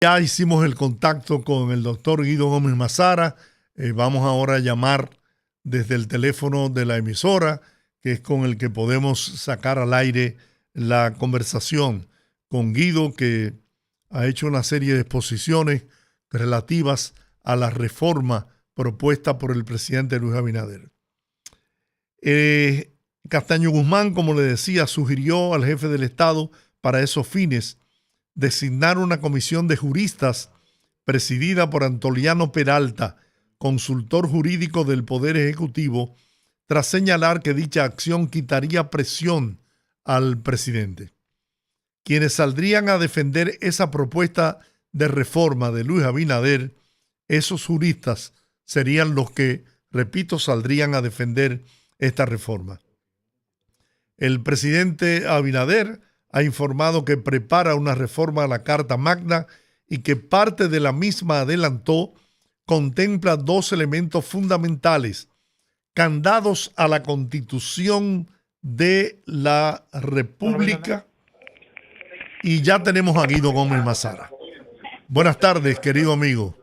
Ya hicimos el contacto con el doctor Guido Gómez Mazara. Vamos ahora a llamar desde el teléfono de la emisora, que es con el que podemos sacar al aire la conversación con Guido, que ha hecho una serie de exposiciones relativas a la reforma propuesta por el presidente Luis Abinader. Castaño Guzmán, como le decía, sugirió al jefe del Estado para esos fines designar una comisión de juristas presidida por Antoliano Peralta, consultor jurídico del Poder Ejecutivo, tras señalar que dicha acción quitaría presión al presidente. Quienes saldrían a defender esa propuesta de reforma de Luis Abinader, esos juristas serían los que, repito, saldrían a defender esta reforma. El presidente Abinader ha informado que prepara una reforma a la Carta Magna y que parte de la misma, adelantó, contempla dos elementos fundamentales: candados a la Constitución de la República. Y ya tenemos a Guido Gómez Mazara. Buenas tardes, querido amigo.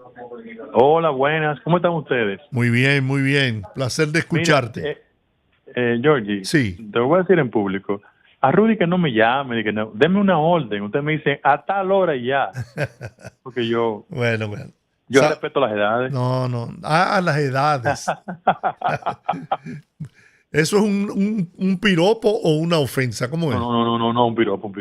Hola, buenas. ¿Cómo están ustedes? Muy bien, muy bien. Placer de escucharte. Mira, Georgie, sí. Te lo voy a decir en público. A Rudy que no me llame, que no, deme una orden. Usted me dice a tal hora y ya. Porque yo bueno. Yo respeto las edades. No. A las edades. ¿Eso es un piropo o una ofensa? ¿Cómo es? No, un piropo.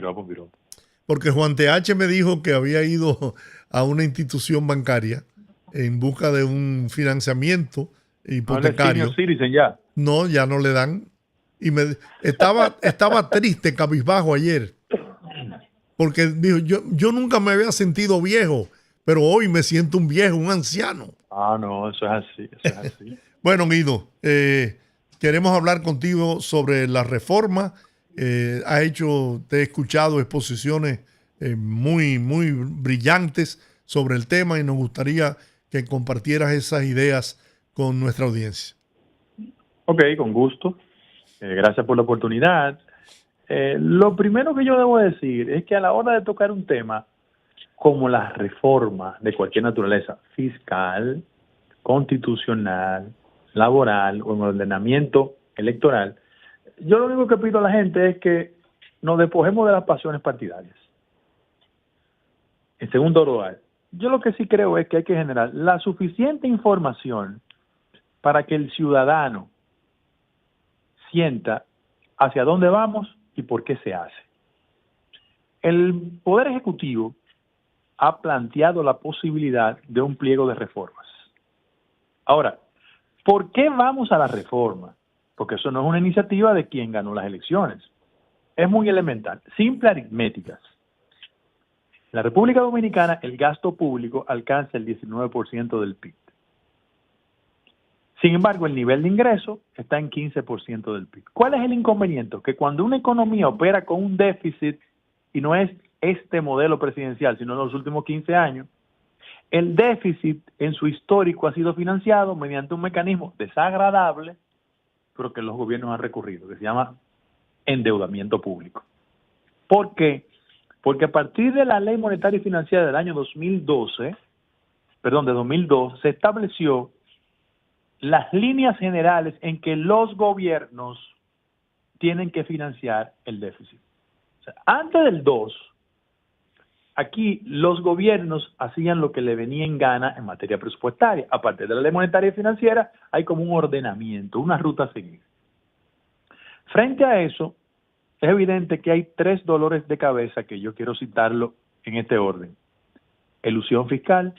Porque Juan TH me dijo que había ido a una institución bancaria en busca de un financiamiento hipotecario. No, Citizen ya. No, ya no le dan. Y estaba triste, cabizbajo ayer. Porque dijo, yo nunca me había sentido viejo, pero hoy me siento un viejo, un anciano. No, eso es así. Bueno, Guido, queremos hablar contigo sobre la reforma. Te he escuchado exposiciones muy brillantes sobre el tema y nos gustaría que compartieras esas ideas con nuestra audiencia. Ok, con gusto. Gracias por la oportunidad. Lo primero que yo debo decir es que a la hora de tocar un tema como la reforma de cualquier naturaleza, fiscal, constitucional, laboral o en ordenamiento electoral, yo lo único que pido a la gente es que nos despojemos de las pasiones partidarias. En segundo lugar, yo lo que sí creo es que hay que generar la suficiente información para que el ciudadano sienta hacia dónde vamos y por qué se hace. El Poder Ejecutivo ha planteado la posibilidad de un pliego de reformas. Ahora, ¿por qué vamos a la reforma? Porque eso no es una iniciativa de quien ganó las elecciones. Es muy elemental, simple aritméticas. En la República Dominicana el gasto público alcanza el 19% del PIB. Sin embargo, el nivel de ingreso está en 15% del PIB. ¿Cuál es el inconveniente? Que cuando una economía opera con un déficit, y no es este modelo presidencial, sino en los últimos 15 años, el déficit en su histórico ha sido financiado mediante un mecanismo desagradable, pero que los gobiernos han recurrido, que se llama endeudamiento público. ¿Por qué? Porque a partir de la Ley Monetaria y Financiera del año 2002, se estableció las líneas generales en que los gobiernos tienen que financiar el déficit. O sea, antes del 2, aquí los gobiernos hacían lo que le venía en gana en materia presupuestaria. A partir de la Ley Monetaria y Financiera hay como un ordenamiento, una ruta a seguir. Frente a eso, es evidente que hay 3 dolores de cabeza que yo quiero citarlo en este orden: elusión fiscal,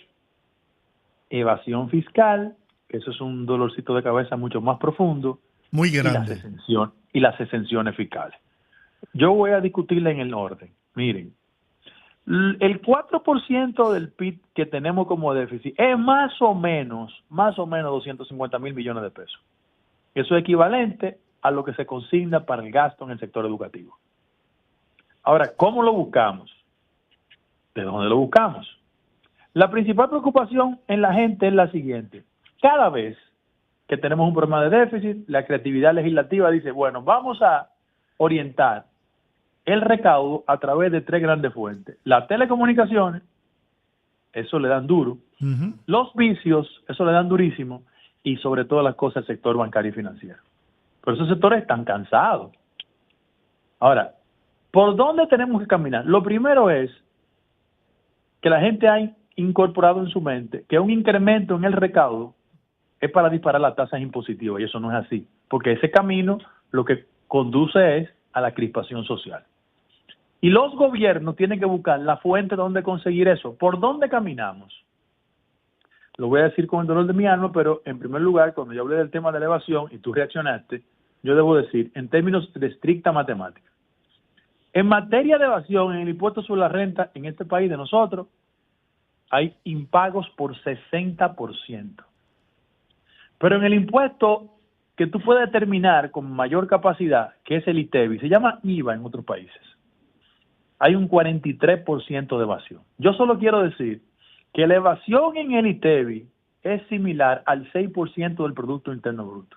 evasión fiscal, que eso es un dolorcito de cabeza mucho más profundo, muy grande, y las exenciones fiscales. Yo voy a discutirla en el orden. Miren, el 4% del PIB que tenemos como déficit es más o menos 250,000 millones de pesos. Eso es equivalente a lo que se consigna para el gasto en el sector educativo. Ahora, ¿cómo lo buscamos? ¿De dónde lo buscamos? La principal preocupación en la gente es la siguiente: cada vez que tenemos un problema de déficit, la creatividad legislativa dice, bueno, vamos a orientar el recaudo a través de 3 grandes fuentes: las telecomunicaciones, eso le dan duro. Los vicios, eso le dan durísimo. Y sobre todas las cosas, el sector bancario y financiero. Pero esos sectores están cansados. Ahora, ¿por dónde tenemos que caminar? Lo primero es que la gente ha incorporado en su mente que un incremento en el recaudo es para disparar las tasas impositivas, y eso no es así, porque ese camino lo que conduce es a la crispación social. Y los gobiernos tienen que buscar la fuente donde conseguir eso. ¿Por dónde caminamos? Lo voy a decir con el dolor de mi alma, pero en primer lugar, cuando yo hablé del tema de la evasión y tú reaccionaste, yo debo decir, en términos de estricta matemática, en materia de evasión, en el impuesto sobre la renta, en este país de nosotros, hay impagos por 60%. Pero en el impuesto que tú puedes determinar con mayor capacidad, que es el ITEVI, se llama IVA en otros países, hay un 43% de evasión. Yo solo quiero decir que la evasión en el ITEVI es similar al 6% del Producto Interno Bruto.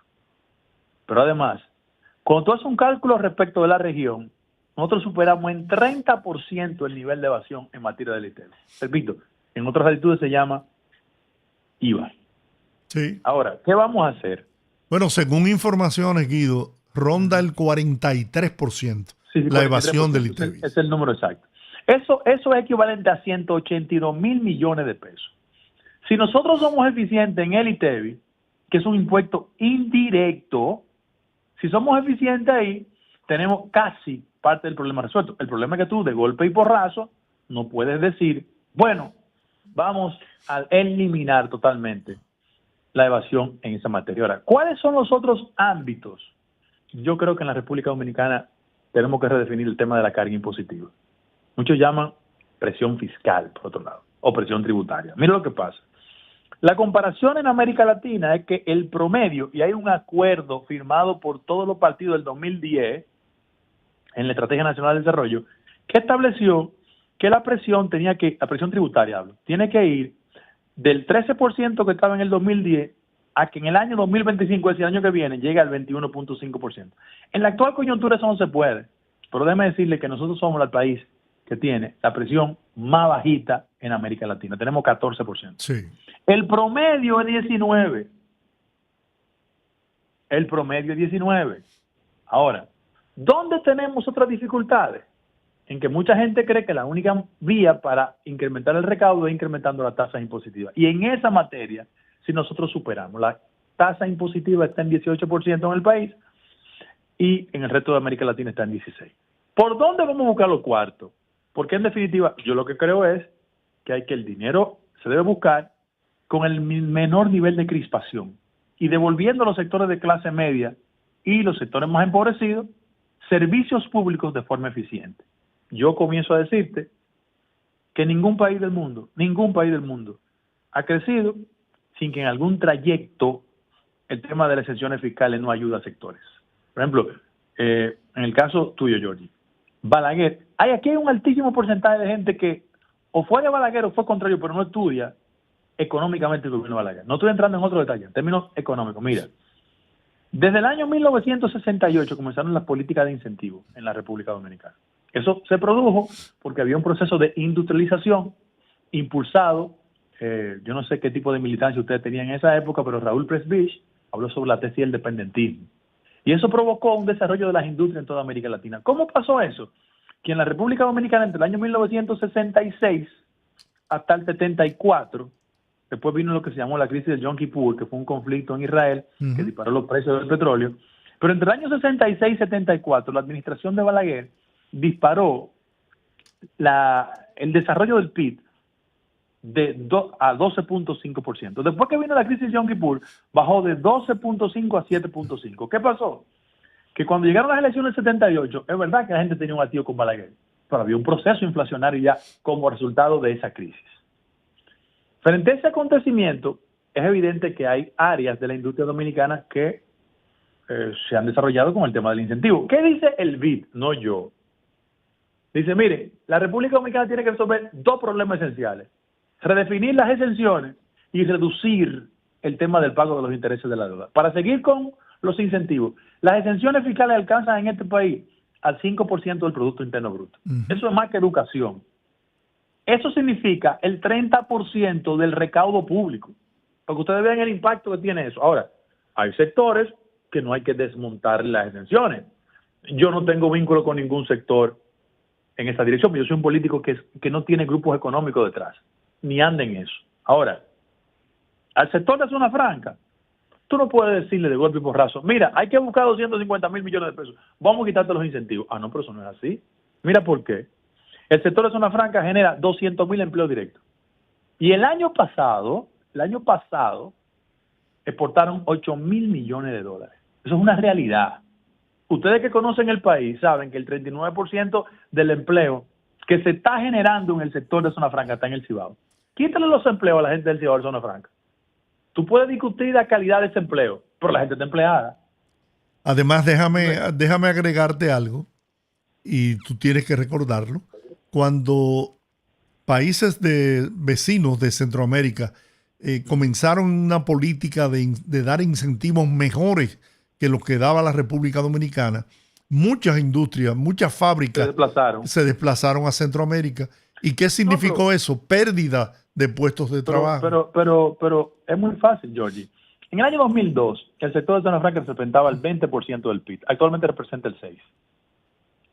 Pero además, cuando tú haces un cálculo respecto de la región, nosotros superamos en 30% el nivel de evasión en materia del ITEVI. Repito, en otras latitudes se llama IVA. Sí. Ahora, ¿qué vamos a hacer? Bueno, según informaciones, Guido, ronda el 43%, Sí, la 43%, evasión del ITEVI. Es el número exacto. Eso es equivalente a 182 mil millones de pesos. Si nosotros somos eficientes en el ITEVI, que es un impuesto indirecto, si somos eficientes ahí, tenemos casi parte del problema resuelto. El problema es que tú, de golpe y porrazo, no puedes decir, bueno, vamos a eliminar totalmente la evasión en esa materia. Ahora, ¿cuáles son los otros ámbitos? Yo creo que en la República Dominicana tenemos que redefinir el tema de la carga impositiva. Muchos llaman presión fiscal, por otro lado, o presión tributaria. Mira lo que pasa. La comparación en América Latina es que el promedio, y hay un acuerdo firmado por todos los partidos del 2010 en la Estrategia Nacional de Desarrollo, que estableció que la presión tributaria, tiene que ir del 13% que estaba en el 2010 a que en el año 2025, ese año que viene, llegue al 21.5%. En la actual coyuntura eso no se puede, pero déjeme decirle que nosotros somos el país que tiene la presión más bajita en América Latina. Tenemos 14%. Sí. El promedio es 19%. El promedio es 19%. Ahora, ¿dónde tenemos otras dificultades? En que mucha gente cree que la única vía para incrementar el recaudo es incrementando la tasa impositiva. Y en esa materia, si nosotros superamos, la tasa impositiva está en 18% en el país y en el resto de América Latina está en 16%. ¿Por dónde vamos a buscar los cuartos? Porque en definitiva, yo lo que creo es que el dinero se debe buscar con el menor nivel de crispación y devolviendo a los sectores de clase media y los sectores más empobrecidos servicios públicos de forma eficiente. Yo comienzo a decirte que ningún país del mundo ha crecido sin que en algún trayecto el tema de las exenciones fiscales no ayuda a sectores. Por ejemplo, en el caso tuyo, Jordi, Balaguer, aquí hay un altísimo porcentaje de gente que o fue de Balaguer o fue contrario, pero no estudia económicamente el gobierno de Balaguer. No estoy entrando en otro detalle, en términos económicos. Mira, desde el año 1968 comenzaron las políticas de incentivos en la República Dominicana. Eso se produjo porque había un proceso de industrialización impulsado, yo no sé qué tipo de militancia ustedes tenían en esa época, pero Raúl Presbich habló sobre la tesis del dependentismo. Y eso provocó un desarrollo de las industrias en toda América Latina. ¿Cómo pasó eso? Que en la República Dominicana entre el año 1966 hasta el 74, después vino lo que se llamó la crisis del Yom Kippur, que fue un conflicto en Israel que disparó los precios del petróleo. Pero entre el año 66 y 74, la administración de Balaguer disparó el desarrollo del PIB a 12.5%. Después que vino la crisis de Yom Kippur, bajó de 12.5 a 7.5. ¿Qué pasó? Que cuando llegaron las elecciones del 78, es verdad que la gente tenía un hastío con Balaguer, pero había un proceso inflacionario ya como resultado de esa crisis. Frente a ese acontecimiento, es evidente que hay áreas de la industria dominicana que se han desarrollado con el tema del incentivo. ¿Qué dice el BID? No yo. Dice, mire, la República Dominicana tiene que resolver dos problemas esenciales. Redefinir las exenciones y reducir el tema del pago de los intereses de la deuda. Para seguir con los incentivos, las exenciones fiscales alcanzan en este país al 5% del Producto Interno Bruto. Eso es más que educación. Eso significa el 30% del recaudo público. Para que ustedes vean el impacto que tiene eso. Ahora, hay sectores que no hay que desmontar las exenciones. Yo no tengo vínculo con ningún sector en esa dirección, pero yo soy un político que no tiene grupos económicos detrás, ni anda en eso. Ahora, al sector de zona franca, tú no puedes decirle de golpe y porrazo, mira, hay que buscar 250,000 millones de pesos, vamos a quitarte los incentivos. Ah, no, pero eso no es así. Mira por qué. El sector de zona franca genera 200,000 empleos directos. Y el año pasado, exportaron 8,000 millones de dólares. Eso es una realidad. Ustedes que conocen el país saben que el 39% del empleo que se está generando en el sector de zona franca está en el Cibao. Quítale los empleos a la gente del Cibao de zona franca. Tú puedes discutir la calidad de ese empleo, pero la gente está empleada. Además, déjame agregarte algo, y tú tienes que recordarlo. Cuando países vecinos de Centroamérica comenzaron una política de dar incentivos mejores que los que daba la República Dominicana, muchas industrias, muchas fábricas se desplazaron a Centroamérica. ¿Y qué significó eso? Pérdida de puestos de trabajo. Pero es muy fácil, Georgie. En el año 2002, el sector de zona franca representaba el 20% del PIB. Actualmente representa el 6%.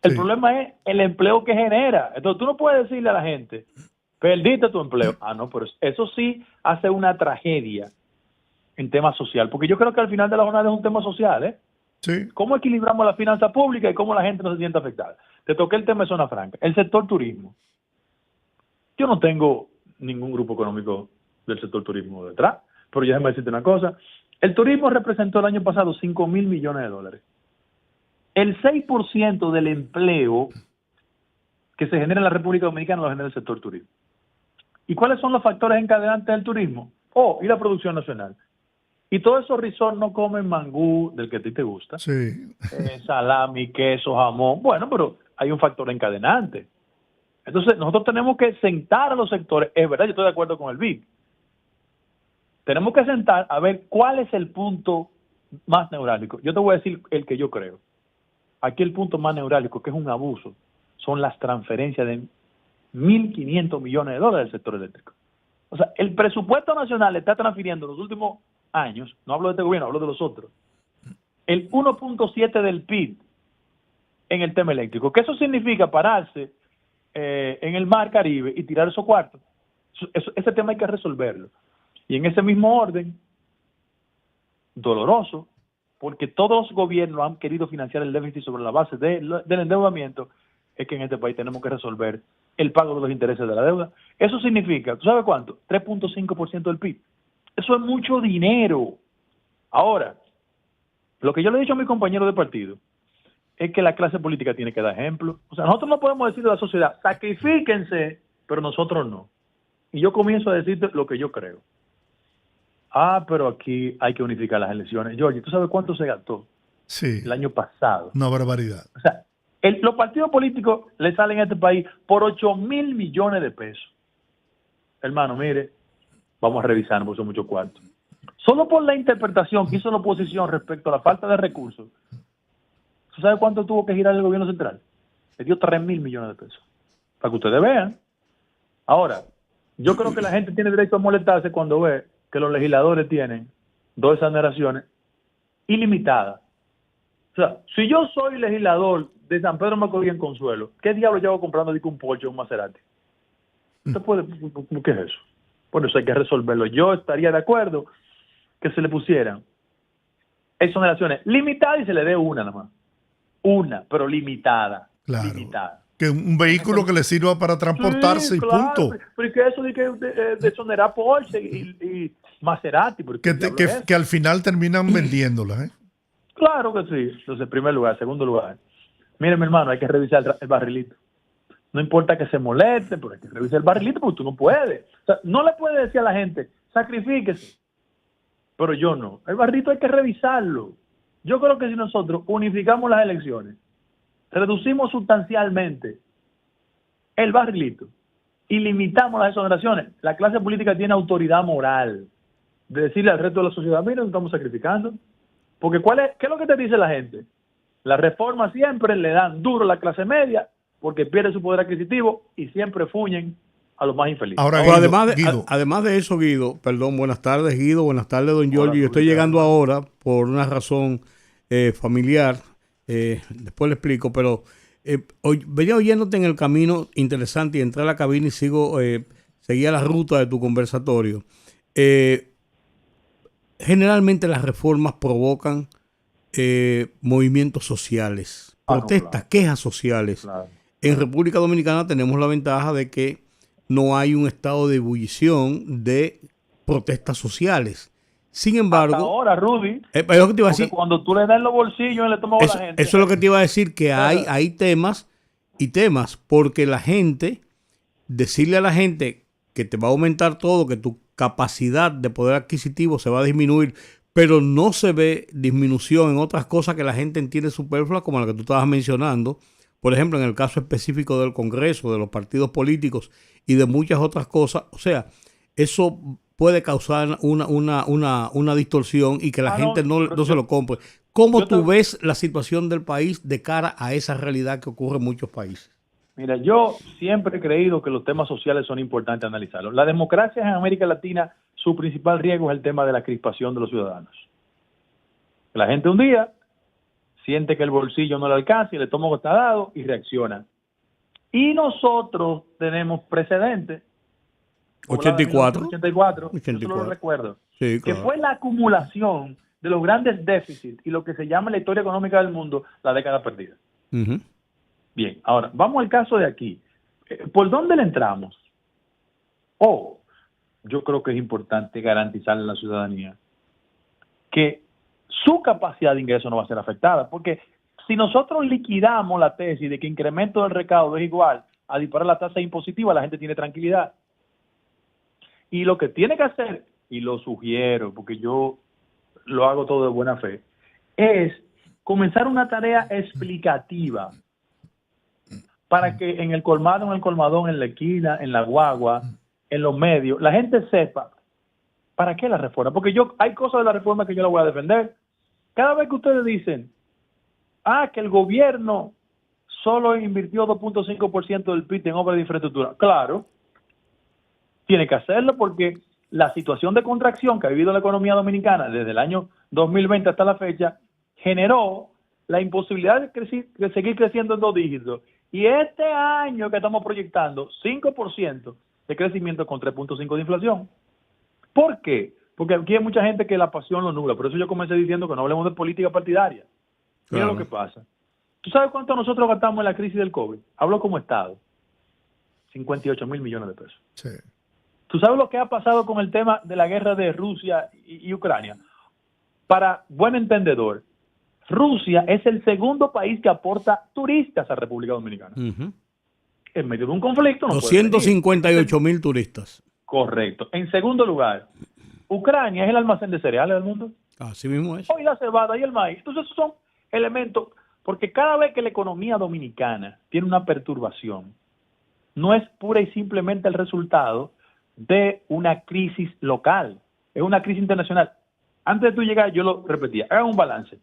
El problema es el empleo que genera. Entonces tú no puedes decirle a la gente, perdiste tu empleo. Ah, no, pero eso sí hace una tragedia en tema social. Porque yo creo que al final de la jornada es un tema social, ¿eh? Sí. ¿Cómo equilibramos la finanza pública y cómo la gente no se siente afectada? Te toqué el tema de zona franca. El sector turismo. Yo no tengo ningún grupo económico del sector turismo detrás, pero déjame decirte una cosa. El turismo representó el año pasado 5,000 millones de dólares. El 6% del empleo que se genera en la República Dominicana lo genera el sector turismo. ¿Y cuáles son los factores encadenantes del turismo? Y la producción nacional. Y todos esos resorts no comen mangú del que a ti te gusta. Sí. Salami, queso, jamón. Bueno, pero hay un factor encadenante. Entonces, nosotros tenemos que sentar a los sectores. Es verdad, yo estoy de acuerdo con el BID. Tenemos que sentar a ver cuál es el punto más neurálgico. Yo te voy a decir el que yo creo. Aquí el punto más neurálgico, que es un abuso, son las transferencias de 1.500 millones de dólares del sector eléctrico. O sea, el presupuesto nacional le está transfiriendo en los últimos años, no hablo de este gobierno, hablo de los otros, el 1.7 del PIB en el tema eléctrico. ¿Qué eso significa? Pararse en el mar Caribe y tirar esos cuartos. Ese tema hay que resolverlo. Y en ese mismo orden, doloroso, porque todos los gobiernos han querido financiar el déficit sobre la base del endeudamiento, es que en este país tenemos que resolver el pago de los intereses de la deuda. Eso significa, ¿tú sabes cuánto? 3.5% del PIB. Eso es mucho dinero. Ahora, lo que yo le he dicho a mi compañero de partido es que la clase política tiene que dar ejemplo. O sea, nosotros no podemos decirle a la sociedad, sacrifíquense, pero nosotros no. Y yo comienzo a decirte lo que yo creo. Pero aquí hay que unificar las elecciones. George, ¿tú sabes cuánto se gastó? Sí. El año pasado. Una barbaridad. O sea, los partidos políticos le salen a este país por 8,000 millones de pesos. Hermano, mire, vamos a revisar, porque son muchos cuartos. Solo por la interpretación que hizo la oposición respecto a la falta de recursos, ¿tú sabes cuánto tuvo que girar el gobierno central? Le dio 3,000 millones de pesos. Para que ustedes vean. Ahora, yo creo que la gente tiene derecho a molestarse cuando ve que los legisladores tienen 2 exoneraciones ilimitadas. O sea, si yo soy legislador de San Pedro Macorís en Consuelo, ¿qué diablo llevo comprando un Porsche o un Maserati? ¿Usted puede? ¿Qué es eso? Bueno, eso hay que resolverlo. Yo estaría de acuerdo que se le pusieran exoneraciones limitadas y se le dé una nada más. Una, pero limitada. Claro. Limitada. Que un vehículo que le sirva para transportarse, sí, y claro, punto. Porque eso de exonerar Porsche y Maserati. Que al final terminan vendiéndolas, ¿eh? Claro que sí. Entonces, en primer lugar. Segundo lugar, mire, mi hermano, hay que revisar el barrilito. No importa que se moleste, pero hay que revisar el barrilito porque tú no puedes. O sea, no le puedes decir a la gente, sacrifíquese. Pero yo no. El barrilito hay que revisarlo. Yo creo que si nosotros unificamos las elecciones, reducimos sustancialmente el barrilito y limitamos las exoneraciones, la clase política tiene autoridad moral de decirle al resto de la sociedad, mira, nos estamos sacrificando. Porque ¿qué es lo que te dice la gente? Las reformas siempre le dan duro a la clase media porque pierde su poder adquisitivo y siempre fuñen a los más infelices. Ahora, Pero Guido. además de eso, Guido, perdón, buenas tardes, Guido, buenas tardes, don Giorgio. Yo estoy Luis, llegando ahora por una razón familiar, después le explico, pero venía oyéndote en el camino interesante y entré a la cabina y seguía la ruta de tu conversatorio. Generalmente las reformas provocan movimientos sociales, protestas, claro. quejas sociales. Claro. En República Dominicana tenemos la ventaja de que no hay un estado de ebullición de protestas sociales. Sin embargo, Hasta ahora, Rudy, es lo que te iba a decir. cuando tú le das en los bolsillos en el estómago a la gente. Eso es lo que te iba a decir, que hay temas y temas, porque la gente, decirle a la gente que te va a aumentar todo, que tu capacidad de poder adquisitivo se va a disminuir, pero no se ve disminución en otras cosas que la gente entiende superfluas, como la que tú estabas mencionando. Por ejemplo, en el caso específico del Congreso, de los partidos políticos y de muchas otras cosas. O sea, eso puede causar una distorsión y que la gente no se lo compre. ¿Cómo tú ves la situación del país de cara a esa realidad que ocurre en muchos países? Mira, yo siempre he creído que los temas sociales son importantes analizarlos. La democracia en América Latina, su principal riesgo es el tema de la crispación de los ciudadanos. La gente un día siente que el bolsillo no le alcanza y el estómago está dado y reacciona. Y nosotros tenemos precedentes. 84. Yo lo recuerdo. Sí, claro. Que fue la acumulación de los grandes déficits y lo que se llama en la historia económica del mundo la década perdida. Uh-huh. Bien, ahora, vamos al caso de aquí. ¿Por dónde le entramos? Yo creo que es importante garantizarle a la ciudadanía que su capacidad de ingreso no va a ser afectada, porque si nosotros liquidamos la tesis de que incremento del recaudo es igual a disparar la tasa impositiva, la gente tiene tranquilidad. Y lo que tiene que hacer, y lo sugiero, porque yo lo hago todo de buena fe, es comenzar una tarea explicativa para que en el colmado, en el colmadón, en la esquina, en la guagua, en los medios, la gente sepa para qué la reforma. Porque hay cosas de la reforma que yo la voy a defender. Cada vez que ustedes dicen, que el gobierno solo invirtió 2.5% del PIB en obras de infraestructura. Claro, tiene que hacerlo porque la situación de contracción que ha vivido la economía dominicana desde el año 2020 hasta la fecha generó la imposibilidad de seguir creciendo en 2 dígitos. Y este año que estamos proyectando 5% de crecimiento con 3.5% de inflación. ¿Por qué? Porque aquí hay mucha gente que la pasión lo nubla. Por eso yo comencé diciendo que no hablemos de política partidaria. Mira lo que pasa. ¿Tú sabes cuánto nosotros gastamos en la crisis del COVID? Hablo como Estado. 58,000 millones de pesos. Sí. ¿Tú sabes lo que ha pasado con el tema de la guerra de Rusia y Ucrania? Para buen entendedor, Rusia es el segundo país que aporta turistas a República Dominicana. Uh-huh. En medio de un conflicto. 258,000 turistas. Correcto. En segundo lugar, Ucrania es el almacén de cereales del mundo. Así mismo es. Hoy la cebada y el maíz. Entonces esos son elementos, porque cada vez que la economía dominicana tiene una perturbación, no es pura y simplemente el resultado de una crisis local, es una crisis internacional. Antes de tú llegar, yo lo repetía, haga un balance.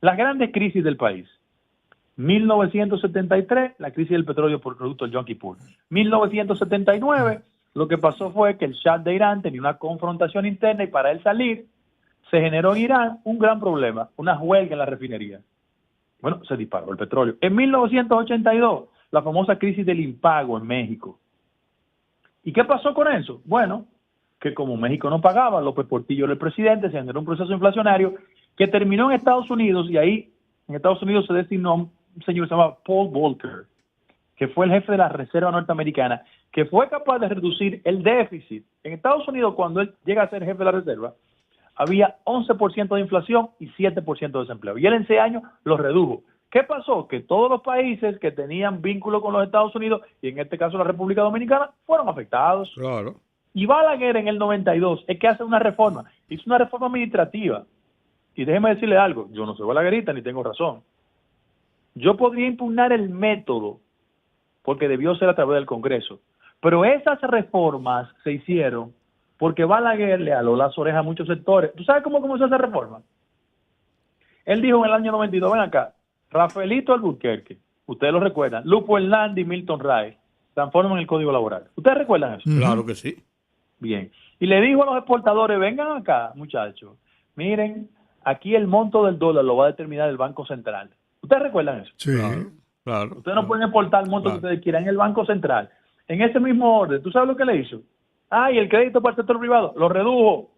Las grandes crisis del país. 1973, la crisis del petróleo por producto del Yom Kippur. 1979, lo que pasó fue que el Shah de Irán tenía una confrontación interna y para él salir, se generó en Irán un gran problema, una huelga en la refinería. Bueno, se disparó el petróleo. En 1982, la famosa crisis del impago en México. ¿Y qué pasó con eso? Bueno, que como México no pagaba, López Portillo era el presidente, se generó un proceso inflacionario que terminó en Estados Unidos y ahí en Estados Unidos se designó un señor que se llama Paul Volcker, que fue el jefe de la Reserva Norteamericana, que fue capaz de reducir el déficit. En Estados Unidos, cuando él llega a ser jefe de la Reserva, había 11% de inflación y 7% de desempleo. Y él en 6 años lo redujo. ¿Qué pasó? Que todos los países que tenían vínculo con los Estados Unidos, y en este caso la República Dominicana, fueron afectados. Claro. Y Balaguer en el 92 es que hace una reforma. Hizo una reforma administrativa. Y déjeme decirle algo, yo no soy balaguerista ni tengo razón. Yo podría impugnar el método, porque debió ser a través del Congreso. Pero esas reformas se hicieron porque Balaguer le aló las orejas a muchos sectores. ¿Tú sabes cómo comenzó esa reforma? Él dijo en el año 92, ven acá, Rafaelito Albuquerque, ustedes lo recuerdan, Lupo Hernández y Milton Ray, transforman el código laboral. ¿Ustedes recuerdan eso? Claro que sí. Bien. Y le dijo a los exportadores, vengan acá, muchachos, miren, aquí el monto del dólar lo va a determinar el Banco Central. ¿Ustedes recuerdan eso? Sí. Claro. Ustedes no pueden exportar el monto que ustedes quieran en el Banco Central. En ese mismo orden, ¿tú sabes lo que le hizo? Y el crédito para el sector privado lo redujo.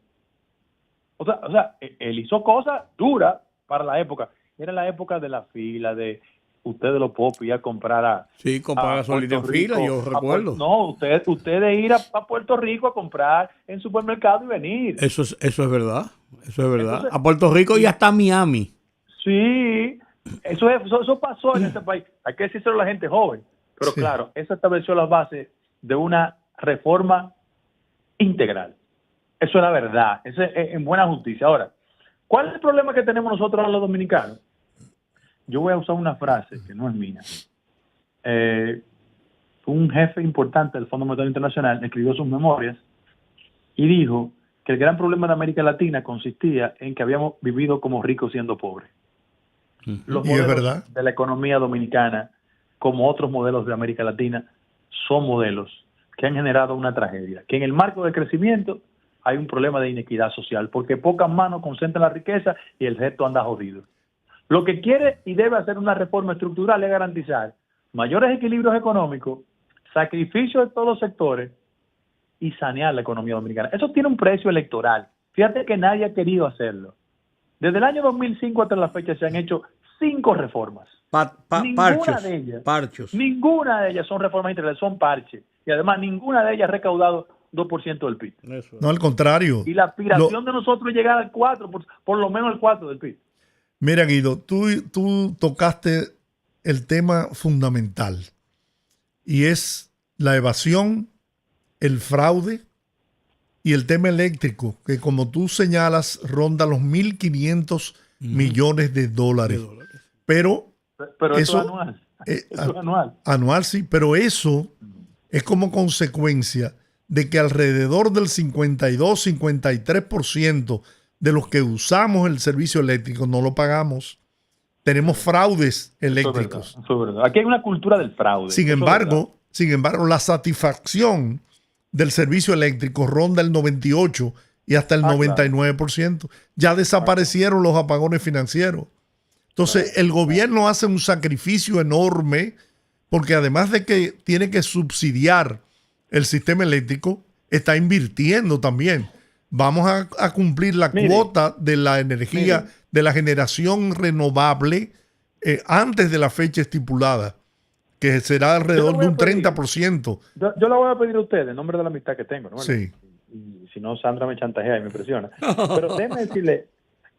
O sea, él hizo cosas duras para la época. Era la época de la fila, de ustedes lo puedo ir a comprar Sí, comprar gasolina en fila, yo recuerdo. No, ustedes ir a Puerto Rico a comprar en supermercado y venir. Eso es verdad. Eso es verdad. Entonces, a Puerto Rico y hasta Miami. Sí, eso pasó en este país. Hay que decírselo a la gente joven. Pero Sí. claro, eso estableció las bases de una reforma integral. Eso es la verdad. Eso es en buena justicia. Ahora, ¿cuál es el problema que tenemos nosotros los dominicanos? Yo voy a usar una frase que no es mía. Un jefe importante del Fondo Monetario Internacional escribió sus memorias y dijo que el gran problema de América Latina consistía en que habíamos vivido como ricos siendo pobres. Los Y es modelos verdad. de la economía dominicana, como otros modelos de América Latina, son modelos que han generado una tragedia. Que en el marco del crecimiento hay un problema de inequidad social, porque pocas manos concentran la riqueza y el resto anda jodido. Lo que quiere y debe hacer una reforma estructural es garantizar mayores equilibrios económicos, sacrificio de todos los sectores y sanear la economía dominicana. Eso tiene un precio electoral. Fíjate que nadie ha querido hacerlo. Desde el año 2005 hasta la fecha se han hecho 5 reformas. Ninguna de ellas son reformas integrales, son parches. Y además ninguna de ellas ha recaudado 2% del PIB. No, al contrario. Y la aspiración de nosotros es llegar al 4, por lo menos al 4 del PIB. Mira, Guido, tú tocaste el tema fundamental y es la evasión, el fraude y el tema eléctrico, que como tú señalas ronda los 1.500 millones de dólares. Pero eso es anual. Eso es anual. Anual, sí, pero eso es como consecuencia de que alrededor del 52-53% de los que usamos el servicio eléctrico no lo pagamos. Tenemos fraudes eléctricos. Eso es verdad. Aquí hay una cultura del fraude. Sin embargo, la satisfacción del servicio eléctrico ronda el 98% y hasta el 99%. Ya desaparecieron los apagones financieros. Entonces, el gobierno hace un sacrificio enorme porque además de que tiene que subsidiar el sistema eléctrico, está invirtiendo también. Vamos a cumplir la cuota de la energía, de la generación renovable antes de la fecha estipulada, que será alrededor de un 30%. Yo le voy a pedir a ustedes, en nombre de la amistad que tengo, ¿no? Sí. Y si no, Sandra me chantajea y me presiona. Pero déjeme decirle,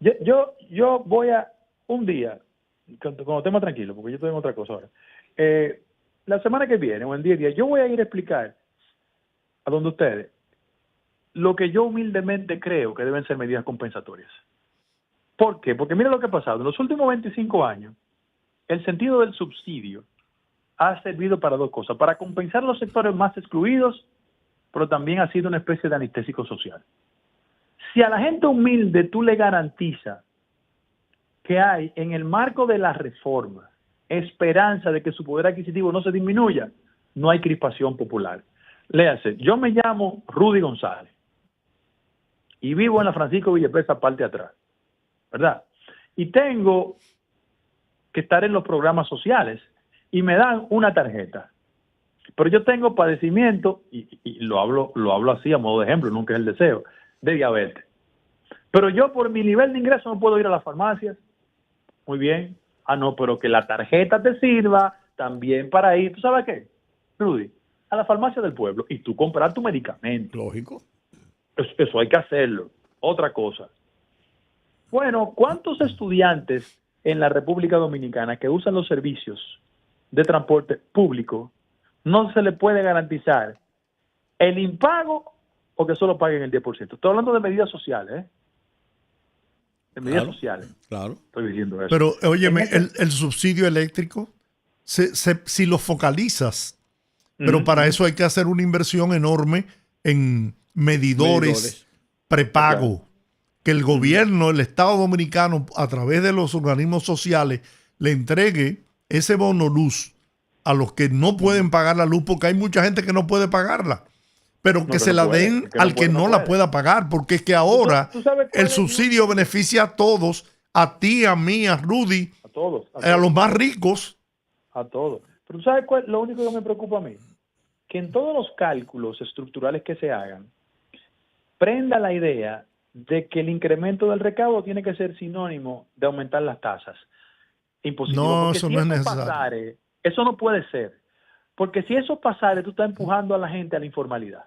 yo voy a un día, cuando esté más tranquilo, porque yo estoy en otra cosa ahora, la semana que viene o en 10 días, yo voy a ir a explicar a donde ustedes lo que yo humildemente creo que deben ser medidas compensatorias. ¿Por qué? Porque mira lo que ha pasado. En los últimos 25 años, el sentido del subsidio ha servido para dos cosas. Para compensar a los sectores más excluidos, pero también ha sido una especie de anestésico social. Si a la gente humilde tú le garantizas que hay en el marco de la reforma esperanza de que su poder adquisitivo no se disminuya, no hay crispación popular. Léase, yo me llamo Rudy González y vivo en la Francisco Villapesa, parte de atrás, ¿verdad? Y tengo que estar en los programas sociales y me dan una tarjeta. Pero yo tengo padecimiento, y lo hablo así a modo de ejemplo, nunca es el deseo, de diabetes. Pero yo por mi nivel de ingreso no puedo ir a las farmacias. Muy bien. No, pero que la tarjeta te sirva también para ir, ¿tú sabes qué, Rudy? A la farmacia del pueblo y tú comprar tu medicamento. Lógico. Eso hay que hacerlo. Otra cosa. Bueno, ¿cuántos estudiantes en la República Dominicana que usan los servicios de transporte público no se le puede garantizar el impago o que solo paguen el 10%? Estoy hablando de medidas sociales, ¿eh? De medidas sociales. Claro. Estoy diciendo eso. Pero, óyeme, el subsidio eléctrico, si lo focalizas, pero para eso hay que hacer una inversión enorme en medidores prepago, que el gobierno, el Estado Dominicano, a través de los organismos sociales, le entregue ese bono luz a los que no pueden pagar la luz, porque hay mucha gente que no puede pagarla, pero que se la den al que no la pueda pagar, porque es que ahora el subsidio beneficia a todos, a ti, a mí, a Rudy, a todos, a los más ricos. A todos. Pero ¿tú sabes cuál? Lo único que me preocupa a mí, que en todos los cálculos estructurales que se hagan, prenda la idea de que el incremento del recaudo tiene que ser sinónimo de aumentar las tasas impositivas. No, porque eso si no es eso necesario. pasare, eso no puede ser. Porque si eso pasare, tú estás empujando a la gente a la informalidad.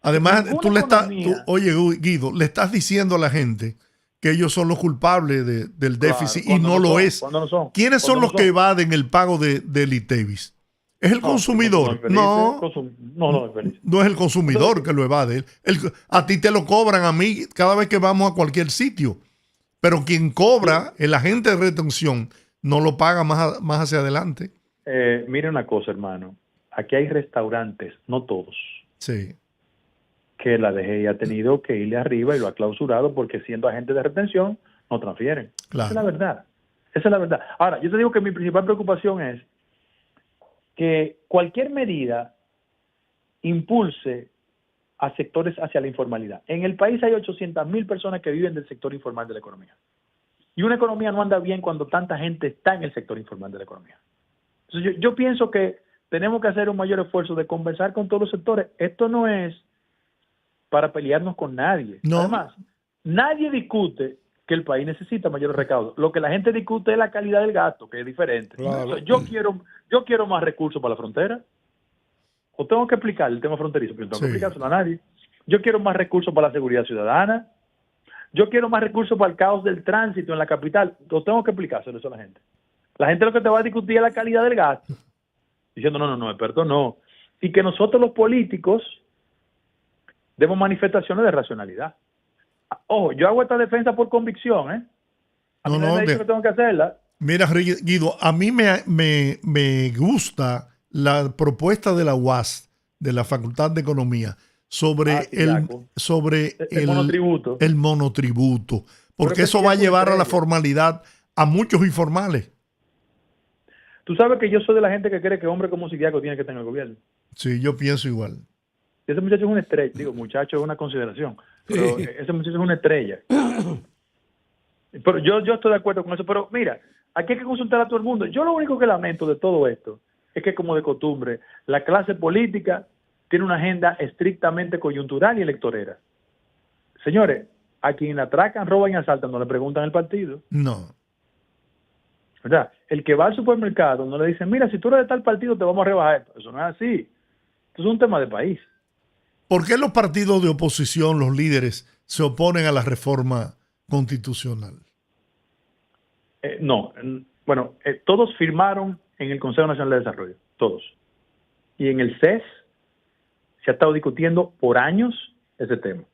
Además, Ninguna oye, Guido, le estás diciendo a la gente que ellos son los culpables del déficit, y no lo es. ¿Quiénes son los que evaden el pago del ITEVIS? ¿Es el consumidor? No, no es el consumidor que lo evade. A ti te lo cobran, a mí, cada vez que vamos a cualquier sitio. Pero quien cobra, el agente de retención, no lo paga más hacia adelante. Mire una cosa, hermano. Aquí hay restaurantes, no todos, sí, que la DGI ha tenido que irle arriba y lo ha clausurado porque siendo agente de retención no transfieren. Claro. Esa es la verdad. Esa es la verdad. Ahora, yo te digo que mi principal preocupación es que cualquier medida impulse a sectores hacia la informalidad. En el país hay 800,000 personas que viven del sector informal de la economía. Y una economía no anda bien cuando tanta gente está en el sector informal de la economía. Entonces yo pienso que tenemos que hacer un mayor esfuerzo de conversar con todos los sectores. Esto no es para pelearnos con nadie. No. Además, nadie discute que el país necesita mayores recaudos. Lo que la gente discute es la calidad del gasto, que es diferente. Claro. O sea, yo quiero más recursos para la frontera. O tengo que explicar el tema fronterizo, pero no tengo que explicárselo a nadie. Yo quiero más recursos para la seguridad ciudadana. Yo quiero más recursos para el caos del tránsito en la capital. O tengo que explicárselo eso a la gente. La gente lo que te va a discutir es la calidad del gasto. Diciendo, no, experto, no. Y que nosotros los políticos demos manifestaciones de racionalidad. Ojo, yo hago esta defensa por convicción, ¿eh? A mí no me dice que tengo que hacerla. Mira, Guido, a mí me gusta la propuesta de la UAS, de la Facultad de Economía, sobre el monotributo. El monotributo, porque eso va a llevar a la formalidad a muchos informales. Tú sabes que yo soy de la gente que cree que hombre como Sidiaco tiene que tener el gobierno. Sí, yo pienso igual. Ese muchacho es una estrella. Digo, muchacho es una consideración. Pero ese muchacho es una estrella. Pero yo estoy de acuerdo con eso. Pero mira, aquí hay que consultar a todo el mundo. Yo lo único que lamento de todo esto es que, como de costumbre, la clase política tiene una agenda estrictamente coyuntural y electorera. Señores, a quien atracan, roban y asaltan no le preguntan el partido. No. ¿Verdad? El que va al supermercado no le dicen, mira, si tú eres de tal partido te vamos a rebajar esto. Eso no es así. Esto es un tema de país. ¿Por qué los partidos de oposición, los líderes, se oponen a la reforma constitucional? Todos firmaron en el Consejo Nacional de Desarrollo, todos. Y en el CES se ha estado discutiendo por años ese tema.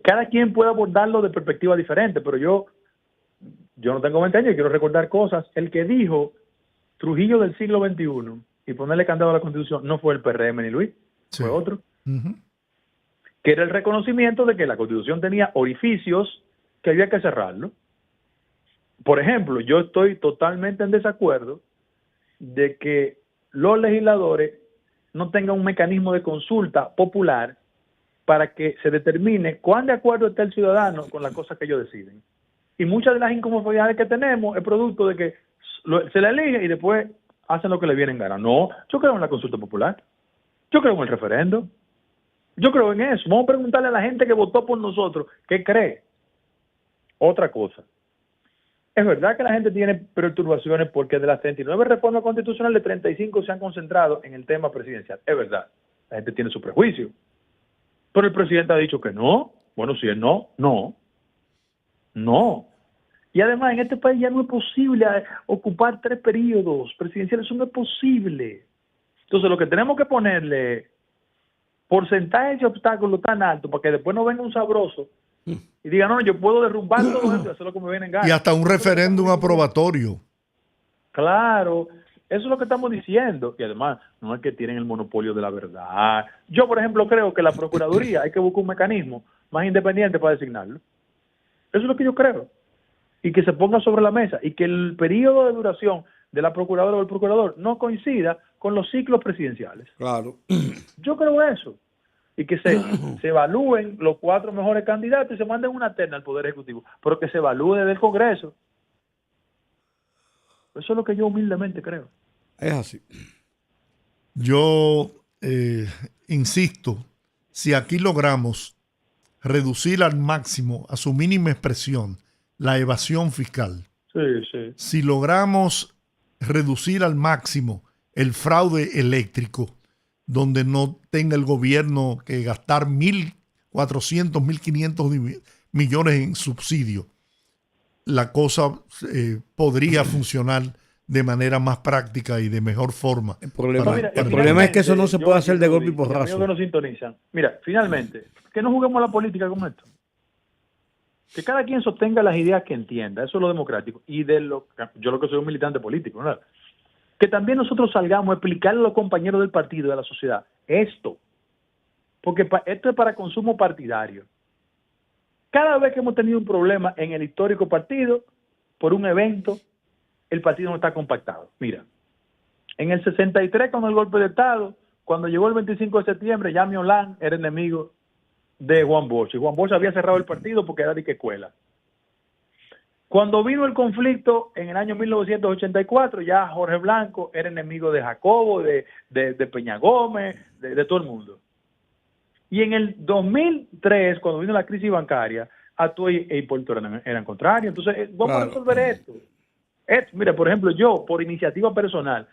Cada quien puede abordarlo de perspectiva diferente, pero yo no tengo 20 años y quiero recordar cosas. El que dijo Trujillo del siglo XXI y ponerle candado a la Constitución no fue el PRM ni Luis, fue otro. Que era el reconocimiento de que la Constitución tenía orificios que había que cerrarlo. Por ejemplo, yo estoy totalmente en desacuerdo de que los legisladores no tengan un mecanismo de consulta popular para que se determine cuán de acuerdo está el ciudadano con las cosas que ellos deciden. Y muchas de las incomodidades que tenemos es producto de que se le elige y después hacen lo que le viene en gana. No, yo creo en la consulta popular. Yo creo en el referendo. Yo creo en eso. Vamos a preguntarle a la gente que votó por nosotros qué cree. Otra cosa. Es verdad que la gente tiene perturbaciones porque de las 39 reformas constitucionales, 35 se han concentrado en el tema presidencial. Es verdad. La gente tiene su prejuicio. Pero el presidente ha dicho que no. Bueno, si él no. Y además en este país ya no es posible ocupar 3 periodos presidenciales. Eso no es posible. Entonces lo que tenemos que ponerle porcentaje de obstáculos tan alto para que después no venga un sabroso y diga, no, yo puedo derrumbar todo esto y hacer lo que me viene en gana. Y hasta un referéndum aprobatorio. Claro, eso es lo que estamos diciendo. Y además, no es que tienen el monopolio de la verdad. Yo, por ejemplo, creo que la Procuraduría hay que buscar un mecanismo más independiente para designarlo. Eso es lo que yo creo. Y que se ponga sobre la mesa. Y que el periodo de duración de la procuradora o el procurador no coincida con los ciclos presidenciales. Claro. Yo creo eso. Y que se evalúen los 4 mejores candidatos y se manden una terna al Poder Ejecutivo, pero que se evalúe desde el Congreso. Eso es lo que yo humildemente creo. Es así. Yo insisto, si aquí logramos reducir al máximo, a su mínima expresión, la evasión fiscal, Sí. si logramos reducir al máximo el fraude eléctrico, donde no tenga el gobierno que gastar 1.400, 1.500 millones en subsidio, la cosa podría funcionar de manera más práctica y de mejor forma. El problema, Mira, el problema es que eso no se puede hacer de golpe y Los amigos porrazo. que nos sintonizan. Mira, finalmente, que no juguemos la política con esto. Que cada quien sostenga las ideas que entienda, eso es lo democrático. Y yo lo que soy un militante político, ¿verdad? Que también nosotros salgamos a explicarle a los compañeros del partido y a la sociedad esto. Porque esto es para consumo partidario. Cada vez que hemos tenido un problema en el histórico partido, por un evento, el partido no está compactado. Mira, en el 63 con el golpe de Estado, cuando llegó el 25 de septiembre, Yami Olan era enemigo de Juan Bosch. Y Juan Bosch había cerrado el partido porque era de que escuela. Cuando vino el conflicto en el año 1984, ya Jorge Blanco era enemigo de Jacobo, de Peña Gómez, de todo el mundo. Y en el 2003, cuando vino la crisis bancaria, Atuay y Hipólito eran contrarios. Entonces, vamos a resolver esto. Mira, por ejemplo, yo, por iniciativa personal,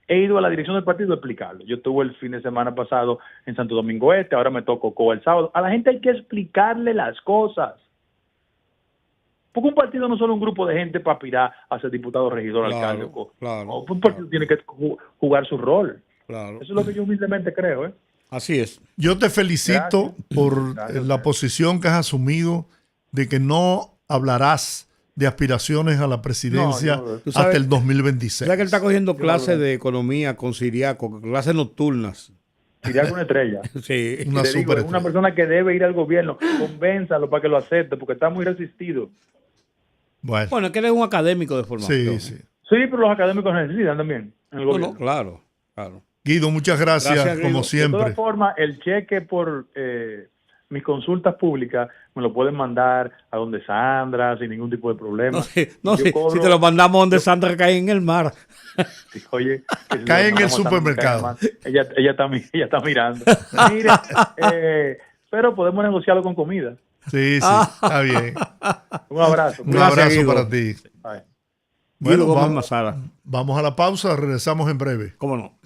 he ido a la dirección del partido a explicarlo. Yo estuve el fin de semana pasado en Santo Domingo Este, ahora me tocó Cocoa el sábado. A la gente hay que explicarle las cosas. Porque un partido no es solo un grupo de gente para aspirar a ser diputado, regidor, alcalde. Un partido tiene que jugar su rol. Claro. Eso es lo que yo humildemente creo. Así es. Yo te felicito por la posición que has asumido de que no hablarás de aspiraciones a la presidencia hasta el 2026. ¿Sabes que él está cogiendo clases de economía con Siriaco, clases nocturnas? Siriaco una estrella. Sí. Una super es una persona que debe ir al gobierno. Convénzalo para que lo acepte, porque está muy resistido. Bueno, es que él es un académico de formación. Sí, pero los académicos necesitan también en el gobierno. Claro. Guido, muchas gracias Guido. como siempre. De todas formas, el cheque por mis consultas públicas me lo pueden mandar a donde Sandra sin ningún tipo de problema. Si te lo mandamos donde Sandra cae en el mar. Oye, cae en el supermercado. Ella está mirando. Mire, pero podemos negociarlo con comida. Sí, está bien. Un abrazo. Un abrazo para ti. Bueno, vamos a la pausa, regresamos en breve. ¿Cómo no?